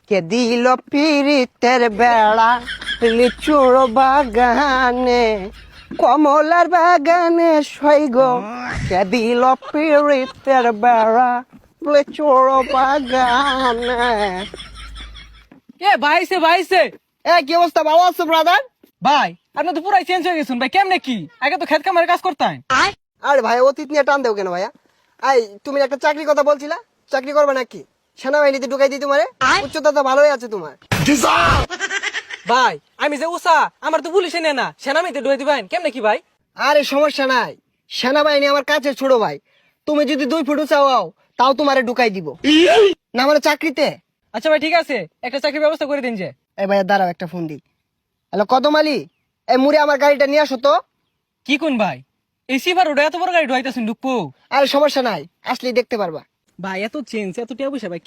কে দিল পিরিতের বেড়া লিচুর বাগানে কমলার বাগানে সৈগ কে দিল পিরিতের বেড়া লিচুর বাগানে। এ ভাইছে ভাইছে কি অবস্থা, ভালো আছো ব্রাদার? ভাই আপনি তো পুরাই চেঞ্জ হয়ে গেছেন ভাই, কেমনে কি আগে তো খেত কামারে কাজ করতেন। আরে ভাই অতীত নিয়ে টান দেও কেন ভাইয়া? তুমি একটা চাকরির কথা বলছিলা, চাকরি করবে নাকি? সেনাবাহিনীতে ঢুকাই দিই তোমারে, উচ্চতা তো ভালোই আছে তোমার। ভাই আমি যে উষা আমার তো পুলিশে নেয় না, সেনামিতে ঢুয়ে দিবেন কেমনে কি ভাই? আরে সমস্যা নাই, সেনাবাহিনী আমার কাছে ছোট ভাই। তুমি যদি 2 ফুট চাও তাও তোমারে ঢুকাই দিব না মানে চাকরিতে। আচ্ছা ভাই ঠিক আছে, একটা চাকরির ব্যবস্থা করে দিন যে। এই ভাইয়া দাঁড়াও, একটা ফোন দিই। হ্যালো কদম আলী, এই মুড়ে আমার গাড়িটা নিয়ে আসো তো। কি কোন ভাই এই সিফার ওটা এত বড় গাড়ি ঢুয়াইতেছেন ঢুকবো? আরে সমস্যা নাই, আসলেই দেখতে পারবা। ভাই এত চেঞ্জ এত টিয়া পয়সা ভাই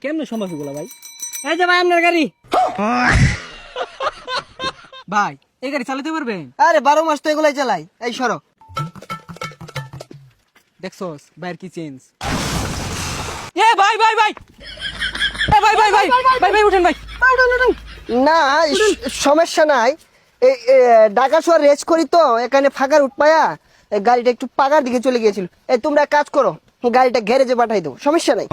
কেমনে সম্ভব এগুলো ভাই? এই যে ভাই আপনার গাড়ি। ভাই এই গাড়ি চালাতে পারবেন? আরে 12 মাস তো এগুলাই চালাই। এই সরো। দেখছস ভাইয়ের কি চেঞ্জ। এ ভাই ভাই ভাই এ ভাই ভাই ভাই ভাই ভাই উঠেন ভাই। না সমস্যা নাই, এই ঢাকা শহর রেস করি তো, এখানে ফাঁকার উঠপায়া গাড়িটা একটু পাকার দিকে চলে গিয়েছিল। এই তোমরা এক কাজ করো, গাড়িটা গ্যারেজে পাঠাই দাও, সমস্যা নাই।